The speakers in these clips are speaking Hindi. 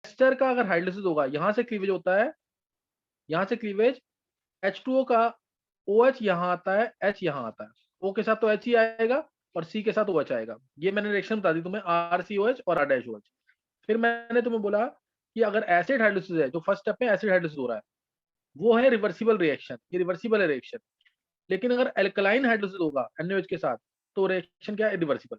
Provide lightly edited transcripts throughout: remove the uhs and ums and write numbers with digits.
एस्टर का अगर हाइड्रोलिसिस होगा, यहां से क्लीवेज होता है, यहां से क्लीवेज, H2O का OH यहाँ आता है, H यहाँ आता है, O के साथ तो H ही आएगा और C के साथ OH आएगा। ये मैंने रिएक्शन बता दी तुम्हें, RCOH और R-OH। फिर मैंने तुम्हें बोला कि अगर एसिड हाइड्रोलिसिस है, जो फर्स्ट स्टेप में एसिड हाइड्रोलिसिस हो रहा है, वो है रिवर्सिबल रिएक्शन, ये रिवर्सिबल है रिएक्शन। लेकिन अगर एल्कलाइन हाइड्रोलिसिस होगा NaOH के साथ, तो रिएक्शन क्या है, इरिवर्सिबल।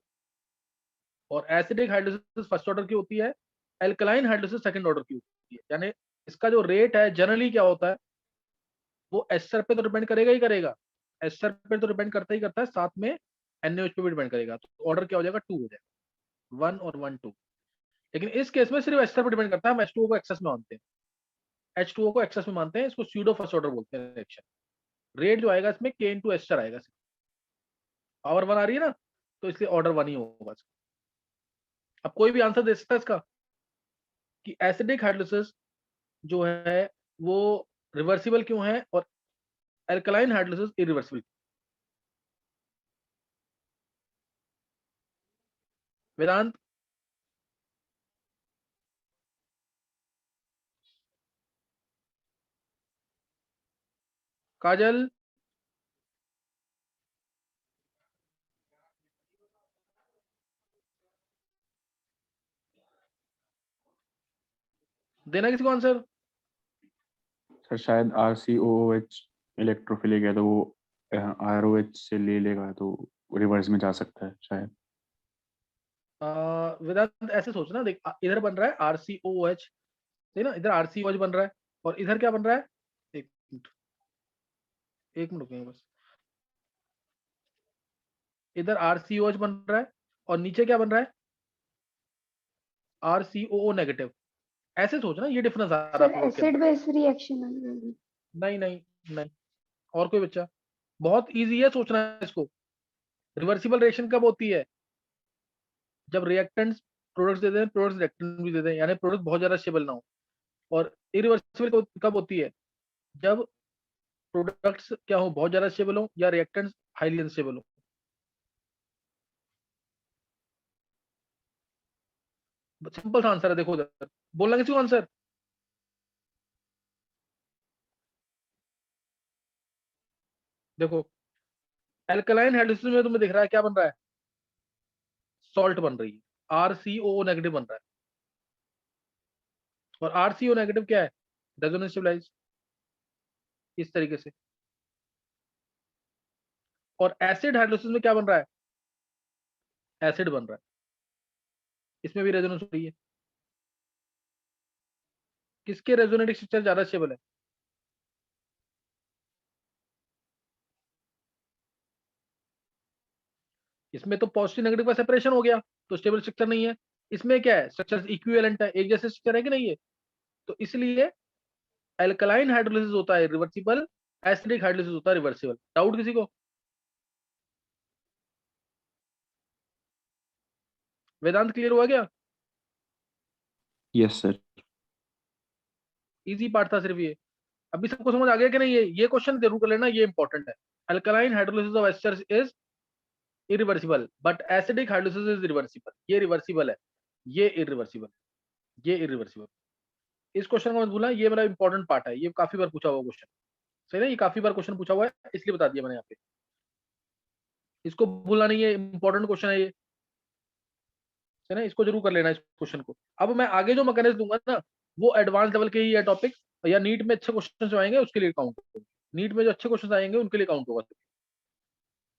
और एसिडिक हाइड्रोलिसिस फर्स्ट ऑर्डर की होती है, एल्कलाइन हाइड्रोलिसिस सेकंड ऑर्डर की होती है। यानी इसका जो रेट है जनरली क्या होता है, वो एस्टर पे तो डिपेंड करेगा ही करेगा, एस्टर पे तो डिपेंड करता ही करता है, साथ में NaOH पे भी डिपेंड करेगा। तो ऑर्डर क्या हो जाएगा, 2 हो जाएगा, 1 और 1 2। लेकिन इस केस में सिर्फ एस्टर पे डिपेंड करता है, हम H2O को एक्सेस में मानते हैं, H2O को एक्सेस में मानते हैं, इसको स्यूडो फर्स्ट ऑर्डर बोलते हैं रिएक्शन। रेट जो आएगा इसमें K इंटू एस्टर आएगा, पावर 1 आ रही है ना, तो इसलिए ऑर्डर 1 ही होगा। अब कोई भी आंसर दे सकता है इसका कि एसिडिक हाइड्रोलिसिस जो है वो रिवर्सिबल क्यों है और एल्कलाइन हाइड्रोलिसिस इरिवर्सिबल। वेदांत, काजल, देना किसी को आंसर। सर शायद RCOOH इलेक्ट्रोफिलिक है, तो वो ROH से ले लेगा, तो रिवर्स में जा सकता है शायद। वेदांत ऐसे सोचना, देख इधर बन रहा है RCOH, ठीक ना, इधर RCOH बन रहा है और इधर क्या बन रहा है, एक मिनट, एक मिनट रुकिए बस, इधर RCOH बन रहा है और नीचे क्या बन रहा है, RCOO नेगेटिव। ऐसे सोचना, ये डिफरेंस आ रहा सर है फ्लोर के अंदर। एसिड बेस रिएक्शन है। नहीं नहीं नहीं, और कोई बच्चा, बहुत इजी है सोचना है इसको। रिवर्सिबल रिएक्शन कब होती है, जब रिएक्टेंट्स प्रोडक्ट्स दे दें, प्रोडक्ट्स रिएक्टेंट भी दे दें, यानी प्रोडक्ट बहुत ज्यादा स्टेबल ना हो। और इरिवर्सिबल कब होती है, जब प्रोडक्ट्स क्या हो, बहुत ज्यादा स्टेबल हो या रिएक्टेंट्स हाईली अनस्टेबल हो। सिंपल सा आंसर है, देखो उधर बोलना किसी को आंसर। देखो एल्कलाइन हाइड्रोलिसिस में तुम्हें दिख रहा है क्या बन रहा है, सॉल्ट बन रही है, RCOO नेगेटिव बन रहा है। और RCO नेगेटिव क्या है, रेजोनेंस स्टेबलाइज, इस तरीके से। और एसिड हाइड्रोलिसिस में क्या बन रहा है, एसिड बन रहा है, इसमें भी रेजोनेंस हो रही है। किसके रेजोनेटिक स्ट्रक्चर ज्यादा स्टेबल है, इसमें तो पॉजिटिव नेगेटिव का सेपरेशन हो गया, तो स्टेबल स्ट्रक्चर नहीं है। इसमें क्या है, स्ट्रक्चर इक्विवेलेंट है, एक जैसे स्ट्रक्चर है कि नहीं है। तो इसलिए एल्कलाइन हाइड्रोलिसिस होता है रिवर्सिबल, एसिडिक हाइड्रोलिसिस होता है रिवर्सिबल। डाउट किसी को। वेदांत क्लियर हुआ क्या। Yes sir. इजी पार्ट था सिर्फ ये। अभी सबको समझ आ गया कि नहीं, ये क्वेश्चन जरूर कर लेना, ये इंपॉर्टेंट है। Alkaline hydrolysis of esters is irreversible but acidic hydrolysis is reversible. ये रिवर्सिबल है, ये इरिवर्सिबल, ये इरिवर्सिबल। इस क्वेश्चन को मत भूलना, ये मेरा इंपॉर्टेंट पार्ट है, ये काफी बार पूछा हुआ क्वेश्चन। सही ना, ये काफी बार क्वेश्चन पूछा हुआ है, इसलिए बता दिया मैंने यहाँ पे। इसको भूलना नहीं है, इंपॉर्टेंट क्वेश्चन है ये, है ना, इसको जरूर कर लेना इस क्वेश्चन को। अब मैं आगे जो मैकेनिज्म दूंगा ना, वो एडवांस लेवल के ही है टॉपिक, या नीट में अच्छे क्वेश्चन जो आएंगे उसके लिए काउंट होगा, नीट में जो अच्छे क्वेश्चन आएंगे उनके लिए काउंट होगा।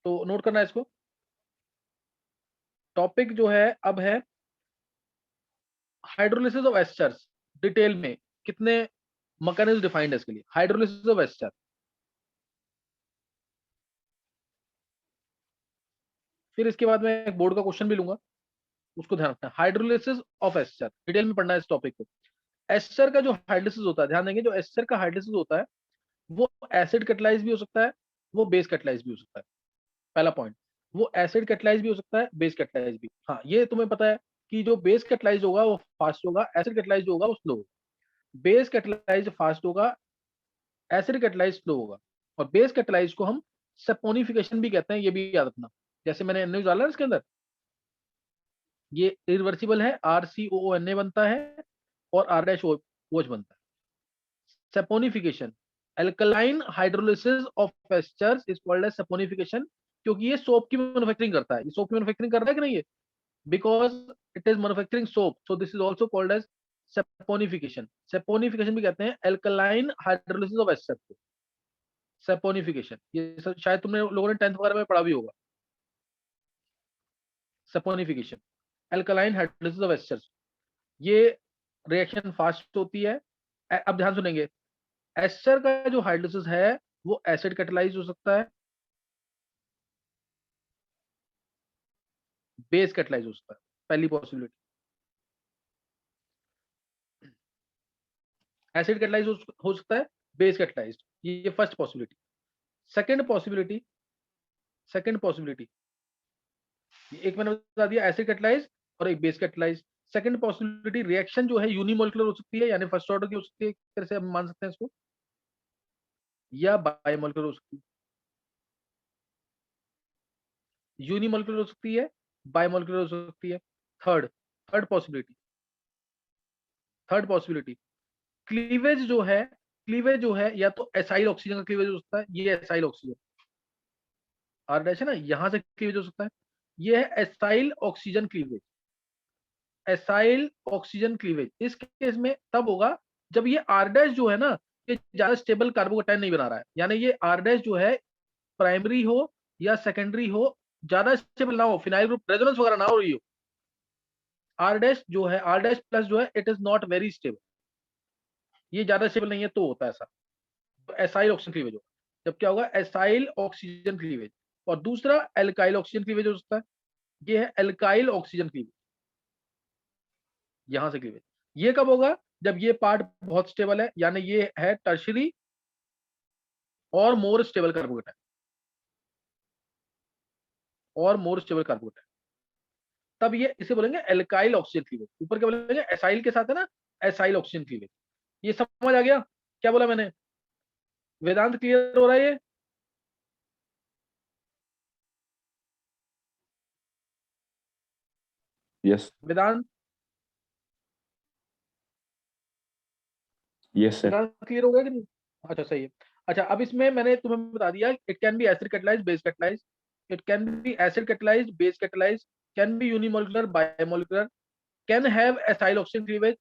तो नोट करना है इसको। टॉपिक जो है अब है हाइड्रोलिसिस ऑफ एस्टर्स। डिटेल में कितने मैकेनिज्म डिफाइंड है इसके लिए, हाइड्रोलिसिस ऑफ एस्टर। फिर इसके बाद मैं एक बोर्ड का क्वेश्चन भी लूंगा, उसको ध्यान रखना। हाइड्रोलिसिस ऑफ एस्टर डिटेल में पढ़ना है इस टॉपिक को। एस्टर का जो हाइड्रोलिसिस होता है, ध्यान देंगे, जो एस्टर का हाइड्रोलिसिस होता है वो एसिड कैटलाइज भी हो सकता है, वो बेस कैटलाइज भी हो सकता है। पहला पॉइंट, वो एसिड कैटलाइज भी हो सकता है, बेस कैटलाइज भी। हाँ ये तुम्हें पता है कि जो बेस कैटलाइज होगा वो फास्ट होगा, एसिड कैटलाइज होगा वो स्लो होगा। बेस कैटलाइज फास्ट होगा, एसिड कैटलाइज स्लो होगा। और बेस कैटलाइज को हम सपोनिफिकेशन भी कहते हैं, ये भी याद रखना। जैसे मैंने न्यूज डाला इसके अंदर, ये रिवर्सिबल है, RCOONA बनता है, और R डैश OH बनता है। Saponification, alkaline hydrolysis of esters is called as saponification, क्योंकि ये सोप की मैन्युफैक्चरिंग करता है। ये सोप की मैन्युफैक्चरिंग कर रहा है कि नहीं है, because it is manufacturing soap, so this is also called as saponification. Saponification भी कहते हैं अल्कलाइन हाइड्रोलिसिस ऑफ एस्टर को, सैपोनिफिकेशन। ये शायद तुमने लोगों ने 10th वगैरह में पढ़ा भी होगा। Saponification, alkaline hydrolysis of asters, ये रिएक्शन फास्ट होती है। अब ध्यान सुनेंगे, एस्टर का जो हाइड्रोलिसिस है वो एसिड कैटालाइज हो सकता है, बेस कैटालाइज हो सकता है, पहली पॉसिबिलिटी। एसिड कैटालाइज हो सकता है, बेस कैटालाइज, ये फर्स्ट पॉसिबिलिटी। सेकंड पॉसिबिलिटी एक मैंने बता दिया, एसिड कैटालाइज और एक base catalyse. Second possibility, reaction जो है यूनिमोलिकुलर हो सकती है, यानी फर्स्ट ऑर्डर की हो सकती है, एक तरह से हम मान सकते हैं इसको, या बायोमोलिकुलर हो सकती है। यूनिमोलिकुलर हो सकती है, बायोमोलिकुलर हो सकती है। थर्ड पॉसिबिलिटी, क्लीवेज जो है या तो एसाइल ऑक्सीजन का क्लीवेज हो सकता है, ये एसाइल ऑक्सीजन, आर डैश है ना, यहां से क्लीवेज हो सकता है, ये है acyl oxygen cleavage. Acyl oxygen cleavage इस केस में तब होगा जब ये आर डैश जो है ना, ये ज्यादा स्टेबल कार्बोकेटाइन नहीं बना रहा है, यानी ये आर डैश जो है प्राइमरी हो या सेकेंडरी हो, ज्यादा स्टेबल ना हो, फिनाइल ग्रुप रेजोनेंस वगैरह ना हो रही हो। आर डैश जो है, आर डैश प्लस जो है, it is not very stable, ये ज्यादा स्टेबल नहीं है, तो होता है ऐसा, तो एसाइल ऑक्सीजन क्लीवेज होगा। जब क्या होगा, एसाइल ऑक्सीजन क्लीवेज। और दूसरा एल्काइल ऑक्सीजन क्लीवेज हो सकता है, ये है एल्काइल ऑक्सीजन क्लीवेज, यहां से क्लीवेज। ये कब होगा, जब ये पार्ट बहुत स्टेबल है, यानी ये है टर्शरी और मोर स्टेबल कार्बोकेटाइन, और मोर स्टेबल कार्बोकेटाइन, तब ये इसे बोलेंगे एल्काइल ऑक्सीजन क्लीवेज। ऊपर क्या बोलेंगे, एसाइल के साथ है ना, एसाइल ऑक्सीजन क्लीवेज। ये समझ आ गया क्या बोला मैंने? वेदांत क्लियर हो रहा है ये? यस वेदांत, यस सर। वेदांत क्लियर हो गया कि नहीं? अच्छा सही है। अच्छा, अब इसमें मैंने तुम्हें बता दिया, it can be acid catalyse, base catalyse, it can be acid catalyse, base catalyse, can be unimolecular, biomolecular, can have acyl oxygen cleavage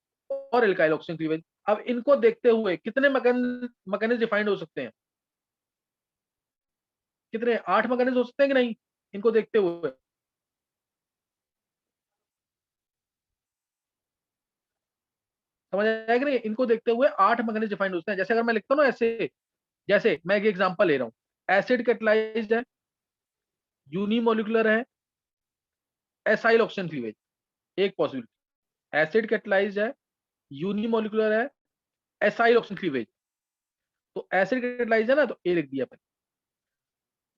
और एल्काइल ऑक्सीजन क्लीवेज। अब इनको देखते हुए कितने मैकेनिज्म डिफाइंड हो सकते हैं? कितने? 8 मैकेनिज्म हो सकते हैं कि नहीं, इनको देखते हुए? समझ आया कि नहीं? इनको देखते हुए 8 मैकेनिज्म डिफाइंड होते हैं। जैसे अगर मैं लिखता हूँ ना ऐसे, जैसे मैं एक एग्जांपल ले रहा हूँ, एसिड कैटालाइज्ड है, यूनिमोलिकुलर है, एसाइल ऑक्सीजन क्लीवेज, एक पॉसिबिलिटी। एसिड कैटालाइज्ड है, यूनिमोलिकुलर है, एसाइल ऑक्सीजन क्लीवेज, तो एसिड कैटालाइज्ड है ना, तो ए लिख दिया अपन।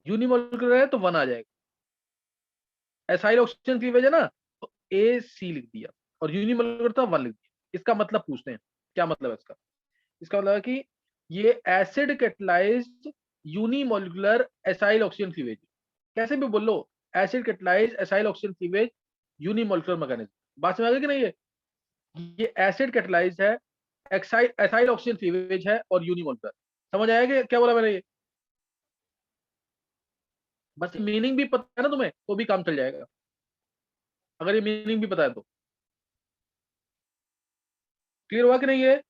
यूनिमोलिकुलर है तो 1 आ जाएगा। एसाइल ऑक्सीजन क्लीवेज है ना, तो ए सी लिख दिया, और यूनिमोलिकुलर था 1 लिख दिया। इसका मतलब पूछते हैं, क्या मतलब है इसका? इसका मतलब है कि ये acid catalysed unimolecular acyl oxygen cleavage, कैसे भी बोल लो, acid catalysed acyl oxygen cleavage unimolecular mechanism. बात समझ आ गई कि नहीं? ये एसिड कैटालाइज्ड है, एसाइल ऑक्सीजन क्लीवेज है और यूनिमोलिकुलर। समझ आया कि क्या बोला मैंने? ये बस मीनिंग भी पता है ना तुम्हें, तो भी काम चल जाएगा, अगर ये मीनिंग भी पता है तो। क्लियर हुआ कि नहीं ये?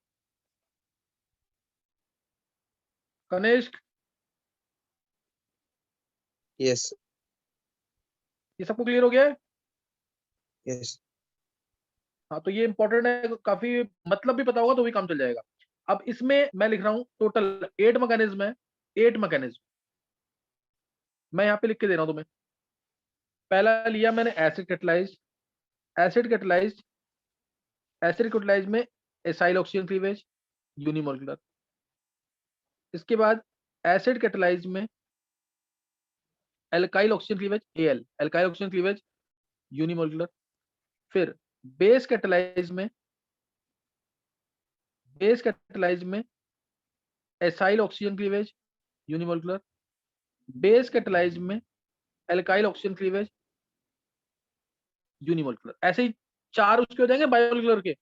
कनिष्क, यस ये सबको क्लियर हो गया है? यस हाँ, तो ये इंपॉर्टेंट है काफी, मतलब भी पता होगा तो भी काम चल जाएगा। अब इसमें मैं लिख रहा हूं टोटल 8 मैकेनिज्म है, 8 मैकेनिज्म मैं यहाँ पे लिख के दे रहा हूं तुम्हें। पहला लिया मैंने acid catalysed, acid catalysed, acid catalysed में एसाइल ऑक्सीजन क्लीवेज यूनिमोलिकुलर। इसके बाद एसिड कैटालाइज्ड में alkyl oxygen cleavage al, alkyl oxygen cleavage unimolecular. फिर बेस कैटालाइज्ड में, बेस कैटालाइज्ड में acyl oxygen cleavage unimolecular. Base catalysed में एल्काइल ऑक्सीजन क्लीवेज यूनिमोलिकुलर। ऐसे ही 4 उसके हो जाएंगे बायोमोलिकुलर के।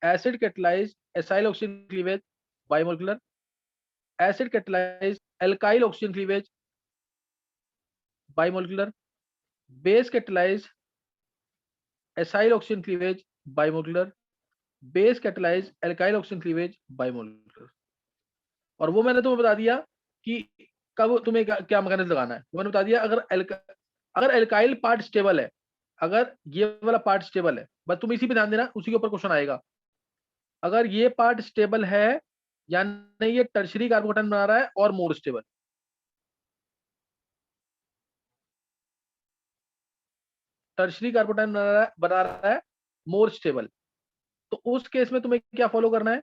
Acid catalyse acyl oxygen cleavage bimolecular, acid catalyse alkyl oxygen cleavage bimolecular, base catalyse acyl oxygen cleavage bimolecular, base catalyse alkyl oxygen cleavage bimolecular. और वो मैंने तुम्हें बता दिया कि कब तुम्हें क्या मैकेनिज्म लगाना है। मैंने बता दिया अगर एल्काइल पार्ट स्टेबल है, अगर ये वाला पार्ट स्टेबल है, बस तुम इसी पे ध्यान देना, उसी के ऊपर क्वेश्चन आएगा। अगर ये पार्ट स्टेबल है यानी ये टर्शरी कार्बोकेटायन बना रहा है और मोर स्टेबल। टर्शरी कार्बोकेटायन बना रहा है मोर स्टेबल, तो उस केस में तुम्हें क्या फॉलो करना है?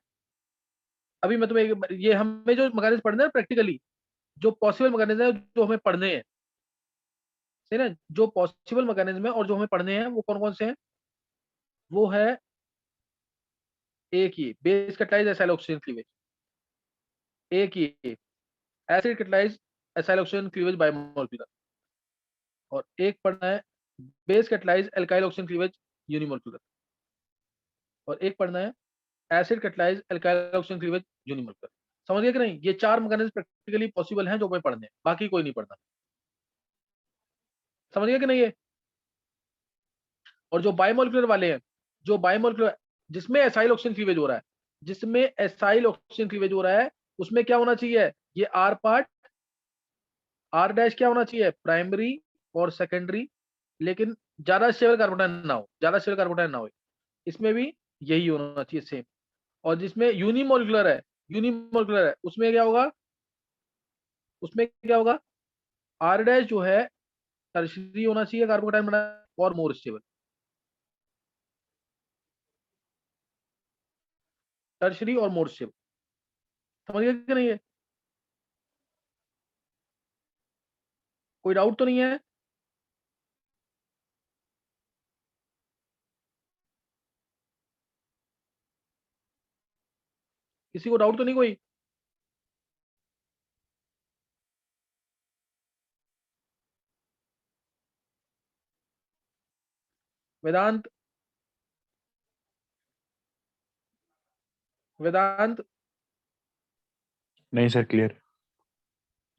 अभी मैं तुम्हें ये हमें जो मैकेनिज्म पढ़ने हैं प्रैक्टिकली, जो पॉसिबल मैकेनिज्म है जो हमें पढ़ने हैं, सही ना, जो पॉसिबल मैकेनिज्म है और जो हमें पढ़ने हैं वो कौन कौन से हैं? वो है एक ही base catalyse acyl oxygen cleavage, एक ही acid catalyse acyl oxygen cleavage bimolecular, और एक पढ़ना है base catalyse alkyl oxygen cleavage unimolecular, और एक पढ़ना है acid catalyse alkyl oxygen cleavage unimolecular. समझ गए कि नहीं? ये चार मैकेनिज्म प्रैक्टिकली पॉसिबल हैं जो हमें पढ़ने हैं, बाकी कोई नहीं पढ़ना। समझ गए कि नहीं? ये और जो बायोमोलिकुलर वाले हैं, जो बायोमोलिकुलर जिसमें एसाइल ऑक्सीजन क्लीवेज हो रहा है, जिसमें एसाइल ऑक्सीजन क्लीवेज हो रहा है, उसमें क्या होना चाहिए? ये आर पार्ट, आर डैश क्या होना चाहिए? प्राइमरी और सेकेंडरी, लेकिन ज्यादा स्टेबल कार्बोटाइन ना हो, ज्यादा स्टेबल कार्बोटाइन ना हो। इसमें भी यही होना चाहिए सेम। और जिसमें यूनिमोलिकुलर है, उसमें क्या होगा? उसमें क्या होगा? आर डैश जो है टर्शरी होना चाहिए कार्बोटाइन बना और मोर स्टेबल। टर्शरी और मोर स्टेबल। समझ गए कि नहीं? है कोई डाउट तो नहीं है? किसी को डाउट तो नहीं कोई? वेदांत, वेदांत नहीं सर, क्लियर।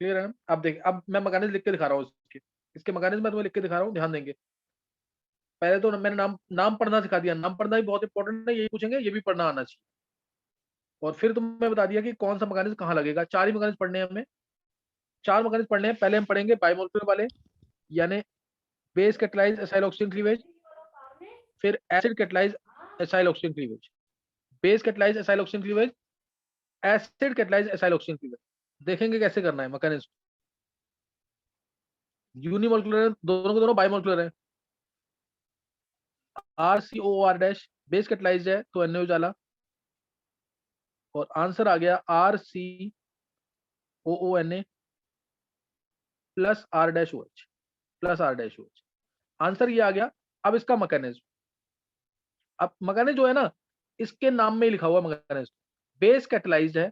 क्लियर है ना? अब देख, अब मैं मैकेनिज्म लिख के दिखा रहा हूँ इसके मैकेनिज्म मैं तुम्हें लिख के दिखा रहा हूँ, ध्यान देंगे। पहले तो मैंने नाम पढ़ना सिखा दिया, नाम पढ़ना भी बहुत इंपॉर्टेंट है, यही पूछेंगे, ये भी पढ़ना आना चाहिए। और फिर तुम्हें बता दिया कि कौन सा मैकेनिज्म कहाँ लगेगा। चार ही मैकेनिज्म पढ़ने हैं हमें, चार मैकेनिज्म पढ़ने हैं। पहले हम पढ़ेंगे बायोमोलिकुलर वाले, यानी base catalyse acyl oxygen cleavage, फिर acid catalyse acyl oxygen cleavage, base catalyse acyl oxygen cleavage, acid catalyse acyl oxygen cleavage. देखेंगे कैसे करना है मैकेनिज्म। यूनिमोलिकुलर दोनों के दोनों बायोमोलिकुलर है। RCOR डैश बेस कैटलाइज्ड है तो NaOH डाला, और आंसर आ गया RCOONA plus R dash OH plus R dash OH। Answer ये आ गया। अब इसका मैकेनिज्म, अब मैकेनिज्म जो है ना, इसके नाम में ही लिखा हुआ मैकेनिज्म। बेस कैटलाइज्ड है,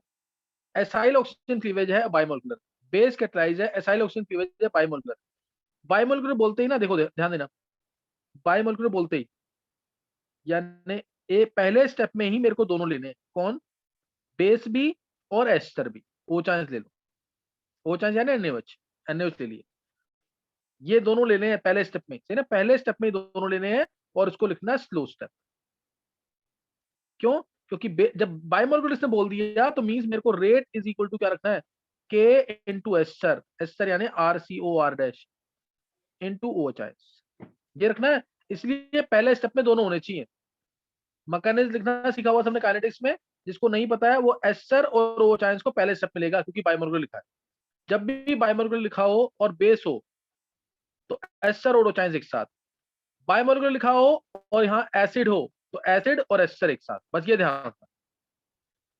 एसाइल ऑक्सीजन क्लीवेज है बायोमोलिकुलर। बेस कैटलाइज्ड है, एसाइल ऑक्सीजन क्लीवेज है बायोमोलिकुलर। बायोमोलिकुलर बोलते ही ना, देखो ध्यान देना, बायोमोलिकुलर बोलते ही यानी ए पहले स्टेप में ही मेरे को दोनों लेने हैं। कौन? बेस भी और एस्टर भी। ओ चांस ले लो, ओ चांस यानी NaOH, NaOH ले लिए। ये दोनों लेने हैं पहले स्टेप में, सही ना? पहले स्टेप में दोनों लेने हैं और इसको लिखना है स्लो स्टेप। क्यों? क्योंकि जब बायोमोलिकुलर इसने बोल दिया तो मींस मेरे को रेट इज इक्वल टू क्या रखना है? K इंटू एस्टर, एस्टर यानी RCOR डैश इंटू OH, ये रखना है। इसलिए पहले स्टेप में दोनों होने चाहिए। मैकेनिज्म लिखना सीखा हुआ सबने काइनेटिक्स में, जिसको नहीं पता है वो एस्टर और OH को पहले स्टेप में लेगा, क्योंकि बायोमोलिकुलर लिखा है। जब भी बायोमोलिकुलर लिखा हो और बेस हो तो एस्टर और OH एक साथ, बायोमोलिकुलर लिखा हो और यहाँ एसिड हो तो एसिड और एस्टर एक साथ, बस ये ध्यान रखना।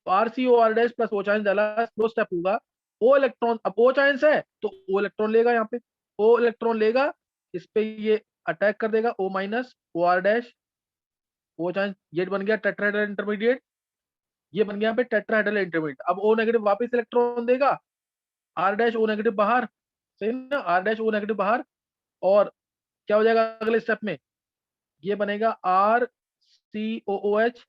तो RCOR डैश प्लस OH डाला, दो स्टेप होगा। O इलेक्ट्रॉन, अब OH है तो O इलेक्ट्रॉन लेगा, यहाँ पे O इलेक्ट्रॉन लेगा, इस पे ये अटैक कर देगा O minus OR dash OH, ये बन गया टेट्राहेड्रल इंटरमीडिएट, ये बन गया यहाँ पे टेट्राहेड्रल इंटरमीडिएट। अब O नेगेटिव वापस इलेक्ट्रॉन देगा, R डैश O नेगेटिव बाहर, सही ना? R डैश O नेगेटिव बाहर, और क्या हो जाएगा अगले स्टेप में? ये बनेगा RCOOH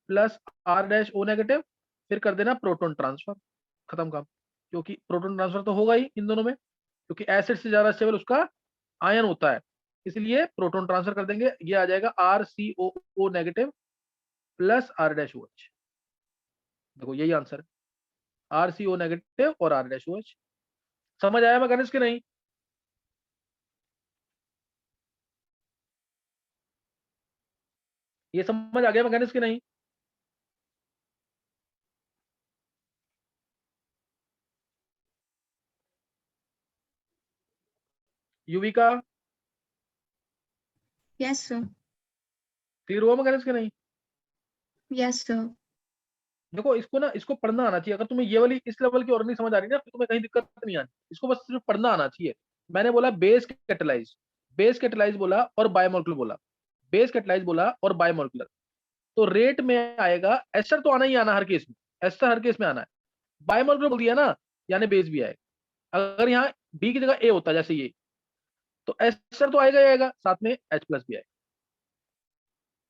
plus R dash O negative, फिर कर देना प्रोटॉन ट्रांसफर, खत्म काम। क्योंकि प्रोटॉन ट्रांसफर तो होगा ही इन दोनों में, क्योंकि एसिड से ज्यादा स्टेबल उसका आयन होता है, इसलिए प्रोटॉन ट्रांसफर कर देंगे। ये आ जाएगा RCOO negative plus R dash OH। देखो यही आंसर है, RCO नेगेटिव और R डैश OH। समझ आया मैकेनिक्स की नहीं? ये समझ आ गया मैकेनिक्स की नहीं? Yuvika Yes, sir. क्लियर हुआ मैकेनिक्स की नहीं? Yes, sir. देखो इसको ना, इसको पढ़ना आना चाहिए। अगर तुम्हें ये वाली इस लेवल की और नहीं समझ आ रही ना, फिर तुम्हें कहीं दिक्कत नहीं आनी, इसको बस सिर्फ पढ़ना आना चाहिए। मैंने बोला बेस कैटलाइज बोला और बायोमोलिकुलर बोला, बेस कैटलाइज बोला और बायोमोलिकुलर, तो रेट में आएगा एस्टर, तो आना ही आना हर केस में, एस्टर हर केस में आना है। बायोमोलिकुलर बोल दिया ना, यानी बेस भी आएगा। अगर यहाँ बी की जगह ए होता जैसे ये, तो एस्टर तो आएगा ही आएगा, साथ में H प्लस भी आएगा।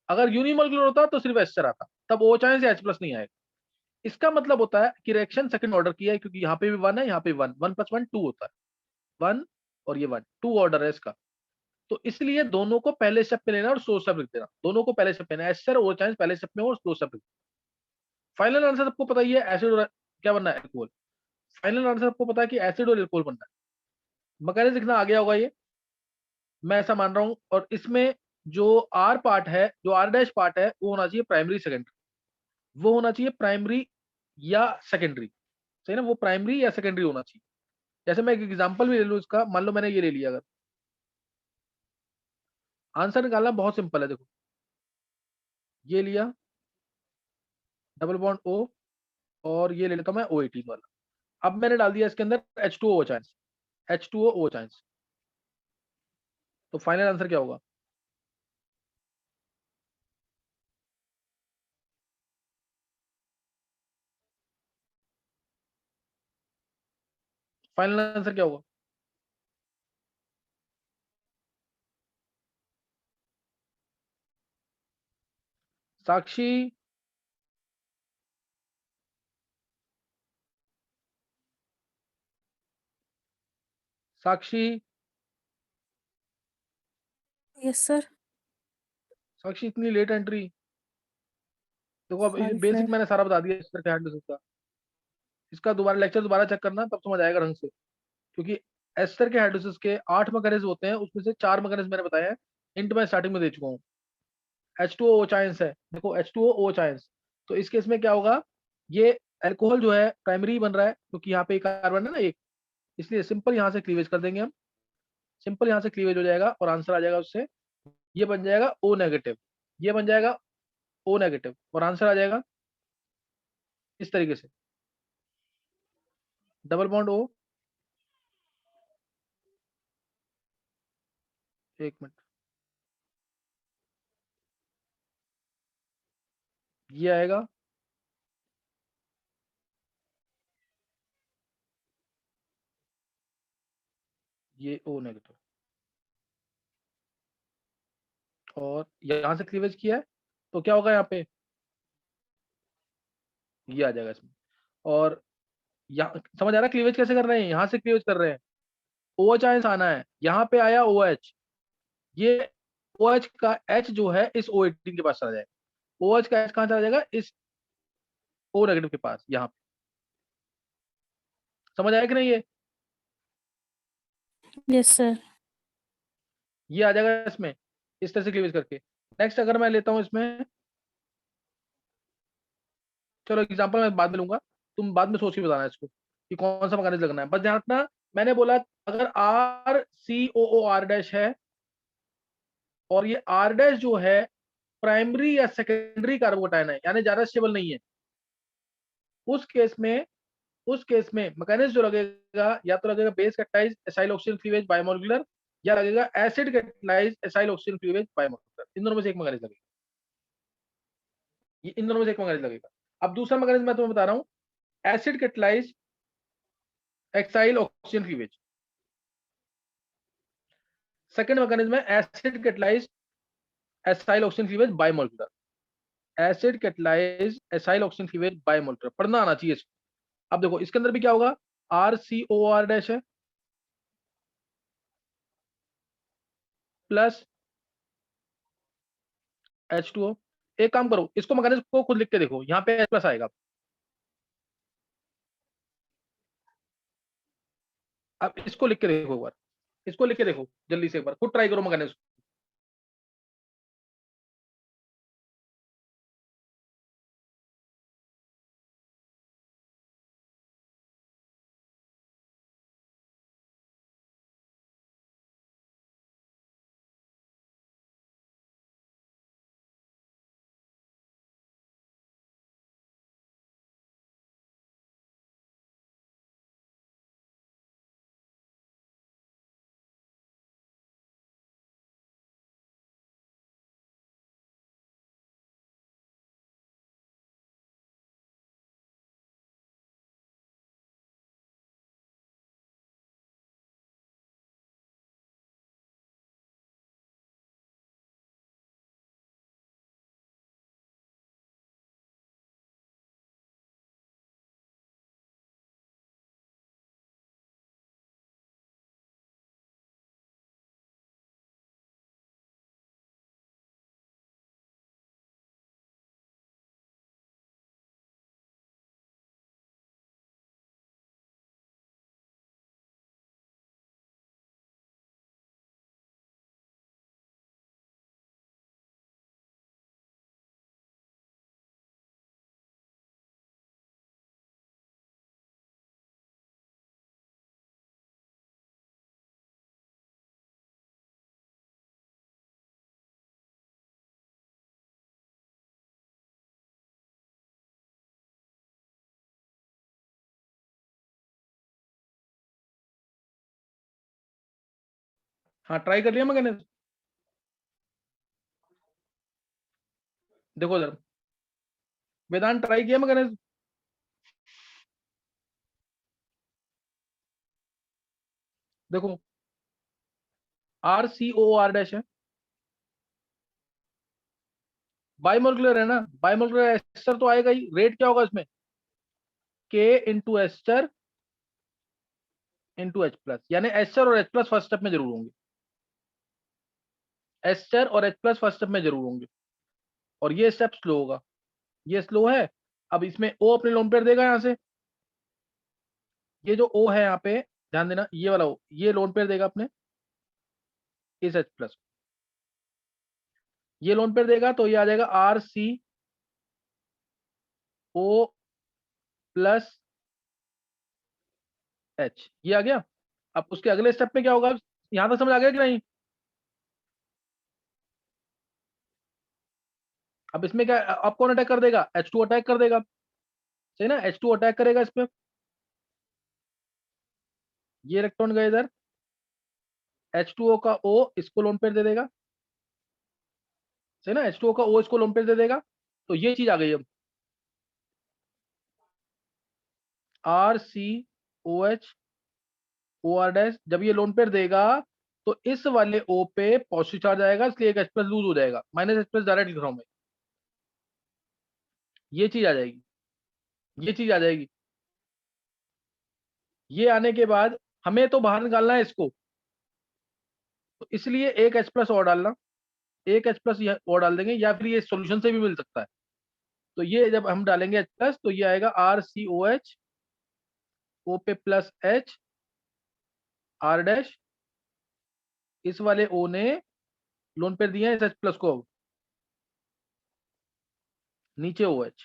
अगर यूनिमोलिकुलर होता तो सिर्फ एस्टर आता, तब O चाहे से H प्लस नहीं आएगा। इसका मतलब होता है कि रिएक्शन सेकंड ऑर्डर की है, क्योंकि यहाँ पे भी 1 है, यहाँ पे 1, 1 + 1 2 होता है, 1 और ये 1, 2 ऑर्डर है इसका। तो इसलिए दोनों को पहले स्टेप में लेना और स्लो स्टेप लिख देना, दोनों को पहले स्टेप में लेना, एस्टर O चाहे पहले स्टेप में हो और स्लो स्टेप लिख। फाइनल आंसर सबको पता ही है, एसिड और क्या बनना है, एल्कोहल। फाइनल आंसर सबको पता है कि एसिड और एल्कोहल बनना है। मैकेनिक्स लिखना आ गया होगा ये, मैं ऐसा मान रहा हूं। और इसमें जो R पार्ट है, जो R डैश पार्ट है, वो होना चाहिए प्राइमरी सेकेंडरी, वो होना चाहिए प्राइमरी या सेकेंडरी, सही ना, वो प्राइमरी या सेकेंडरी होना चाहिए। जैसे मैं एक एग्जांपल भी ले लूं इसका, मान लो मैंने ये ले लिया, अगर आंसर निकालना बहुत सिंपल है। देखो ये लिया डबल बॉन्ड O, और ये ले लेता हूं मैं O18 वाला। अब मैंने डाल दिया इसके अंदर H2O चांस, H2O चांस, तो फाइनल आंसर क्या होगा? फाइनल आंसर क्या होगा? साक्षी, साक्षी, यस सर। साक्षी इतनी लेट एंट्री। देखो अब सॉरी बेसिक सर। मैंने सारा बता दिया इस तरह का। इसका दोबारा लेक्चर दोबारा चेक करना, तब समझ आएगा ढंग से। क्योंकि एस्टर के हाइड्रोसिस के 8 मैकेनिज्म होते हैं, उसमें से 4 मैकेनिज्म मैंने बताया है, इंट मैं स्टार्टिंग में दे चुका हूँ। H2O चांस है, देखो H2O चांस, तो इस केस में क्या होगा, ये अल्कोहल जो है प्राइमरी बन रहा है, क्योंकि यहाँ पे एक कार्बन है ना एक, इसलिए सिंपल यहाँ से क्लीवेज कर देंगे हम, सिंपल यहाँ से क्लीवेज हो जाएगा और आंसर आ जाएगा उससे, ये बन जाएगा O नेगेटिव, ये बन जाएगा O नेगेटिव, और आंसर आ जाएगा इस तरीके से, डबल बॉन्ड O, एक मिनट, ये आएगा, ये O नेगेटिव, और यहाँ से क्लीवेज किया है, तो क्या होगा यहाँ पे, ये आ जाएगा इसमें। और यहाँ समझ आ रहा है क्लीवेज कैसे कर रहे हैं, यहाँ से क्लीवेज कर रहे हैं, OH आयंस आना है, यहाँ पे आया OH, ये OH का H जो है इस O18 के पास चला जाएगा, OH का H कहाँ चला जाएगा, इस O नेगेटिव के पास, यहाँ पे। समझ आया कि नहीं ये? Yes sir. ये आ जाएगा इसमें, इस तरह से क्लीवेज करके। नेक्स्ट अगर मैं लेता हूँ इसमें, चलो एग्जांपल मैं बाद में लूंगा, तुम बाद में सोच के बताना इसको कि कौन सा मैकेनिज्म लगना है। बस ध्यान रखना, मैंने बोला अगर RCOO R डैश है, और ये R डैश जो है प्राइमरी या सेकेंडरी कार्बोकैटायन है, यानी ज्यादा स्टेबल नहीं है, उस केस में मैकेनिज्म जो लगेगा, या तो लगेगा base catalyse acyl oxygen cleavage bimolecular, या लगेगा acid catalyse acyl oxygen cleavage bimolecular. इन दोनों में से एक मैकेनिज्म लगेगा, ये इन दोनों में से एक मैकेनिज्म लगेगा। अब दूसरा मैकेनिज्म मैं तुम्हें बता रहा हूँ, acid catalyse acyl oxygen cleavage. Second mechanism है acid catalyse acyl oxygen cleavage bimolecular. Acid catalyse acyl oxygen cleavage bimolar, पढ़ना आना चाहिए इसको। अब देखो इसके अंदर भी क्या होगा, RCOR डैश है प्लस H2O। एक काम करो, इसको मैकेनिज्म को खुद लिख के देखो, यहाँ पे H+ आएगा। अब इसको लिख के देखो एक बार, इसको लिख के देखो जल्दी से एक बार, खुद ट्राई करो मैकेनिज्म। हाँ ट्राई कर लिया मैकेनिज्म, देखो जरा वेदांत ट्राई किया मैकेनिज्म। देखो RCOR डैश है, बाइमोलकुलर है ना, बाइमोलकुलर एस्टर तो आएगा ही। रेट क्या होगा इसमें, K into ester into H+, यानी एस्टर और H+ फर्स्ट स्टेप में जरूर होंगे, एस्टर और H+ फर्स्ट स्टेप में जरूर होंगे, और ये स्टेप स्लो होगा, ये स्लो है। अब इसमें O अपने लोन पेयर देगा यहाँ से, ये जो O है यहाँ पे ध्यान देना, ये वाला O, ये लोन पेयर देगा अपने इस H+, ये लोन पेयर देगा तो ये आ जाएगा RCO प्लस H, ये आ गया। अब उसके अगले स्टेप में क्या होगा, यहां तक समझ आ गया कि नहीं। अब इसमें क्या, अब कौन अटैक कर देगा, H2 अटैक कर देगा, सही ना, H2 अटैक करेगा इस पे, ये इलेक्ट्रॉन गए इधर, H2O का O इसको लोन पेयर दे देगा, सही ना, H2O का O इसको लोन पेयर दे देगा, तो ये चीज आ गई। अब RCOH OR डैश, जब ये लोन पेयर देगा तो इस वाले O पे पॉजिटिव चार्ज आएगा, इसलिए एक H+ लूज हो जाएगा, -H+ डायरेक्ट लिख रहा हूं मैं, ये चीज आ जाएगी, ये चीज आ जाएगी। ये आने के बाद हमें तो बाहर निकालना है इसको, तो इसलिए एक H+ और डालना, एक H+ और डाल देंगे, या फिर ये सॉल्यूशन से भी मिल सकता है। तो ये जब हम डालेंगे H+, तो ये आएगा RCOH, O पे प्लस H R डैश, इस वाले O ने लोन पेयर दिया है इस H+ को, नीचे OH,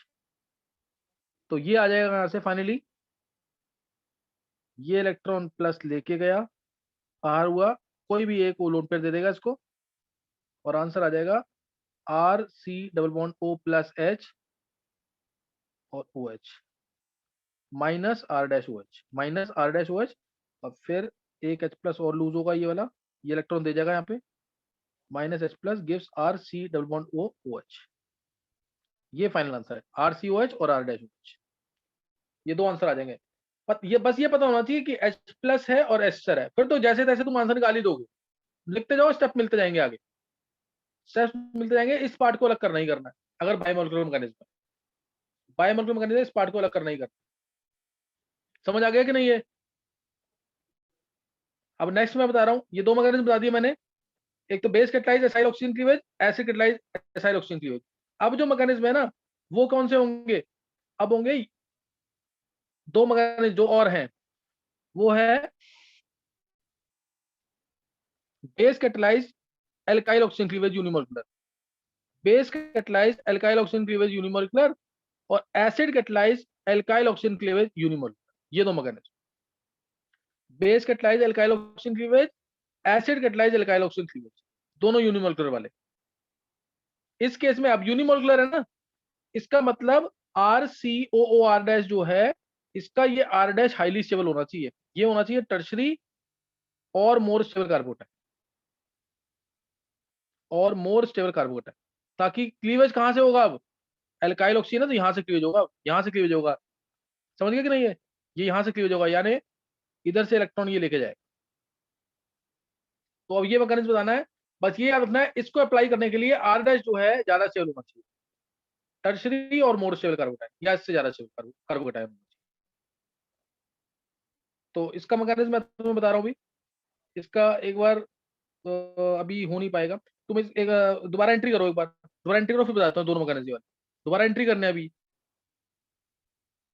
तो ये आ जाएगा यहाँ से फाइनली, ये इलेक्ट्रॉन प्लस लेके गया, बाहर हुआ, कोई भी एक लोन पेयर दे देगा इसको, और आंसर आ जाएगा RC double bond O plus H और OH minus R dash OH, minus R dash OH, और फिर एक H+ और लूज होगा, ये वाला, ये इलेक्ट्रॉन दे जाएगा यहाँ पे, -H+ gives RC double bond O OH, ये फाइनल आंसर है, RCOH और R डैश OH, ये दो आंसर आ जाएंगे। ये बस ये पता होना चाहिए कि H+ है और एस्टर है, फिर तो जैसे तैसे तुम आंसर निकाल ही दोगे, लिखते जाओ, स्टेप मिलते जाएंगे, आगे स्टेप मिलते जाएंगे, इस पार्ट को अलग करना ही करना है। अगर बायोमोलिकुलर मैकेनिज्म, बायोमोलिकुलर मैकेनिज्म इस पार्ट को अलग करना ही करना। समझ आ गया कि नहीं? है अब नेक्स्ट मैं बता रहा हूं, ये दो मैकेनिज्म बता दिए मैंने, एक तो base catalyse acyl oxygen cleavage, acid catalyse acyl oxygen cleavage. अब जो मैकेनिज्म है ना वो कौन से होंगे? अब होंगे दो मैकेनिज्म जो और हैं, वो है base catalyse alkyl oxygen cleavage unimolecular, base catalyse alkyl oxygen cleavage unimolecular, और acid catalyse alkyl oxygen cleavage unimolecular. ये दो mechanism, base catalyse alkyl oxygen cleavage, acid catalyse alkyl oxygen cleavage, दोनों यूनिमोलिकुलर वाले। इस केस में अब यूनिमोलिकुलर है ना, इसका मतलब RCOOR डैश जो है, इसका ये R डैश हाईली स्टेबल होना चाहिए, ये होना चाहिए टर्शरी और मोर स्टेबल कार्बोनेट, और मोर स्टेबल कार्बोनेट है, ताकि क्लीवेज कहां से होगा? अब एल्काइल ऑक्सीजन है तो यहां से क्लीवेज होगा, यहां से क्लीवेज होगा। समझ गए कि नहीं? है ये यहां से क्लीवेज होगा, यानी इधर से इलेक्ट्रॉन ये लेके जाएगा। तो अब ये मैकेनिज्म बताना है, बस ये याद रखना है, इसको अप्लाई करने के लिए R डैश जो है ज्यादा स्टेबल होना चाहिए, टर्शरी और मोर स्टेबल कार्बोनेट या इससे ज्यादा स्टेबल कार्बोनेट होना चाहिए। तो इसका मैकेनिज्म मैं तुम्हें बता रहा हूँ अभी, इसका एक बार अभी हो नहीं पाएगा, तुम एक दोबारा एंट्री करो, एक बार दोबारा एंट्री करो, फिर बताता हूँ दोनों मैकेनिज्म। दोबारा एंट्री करने अभी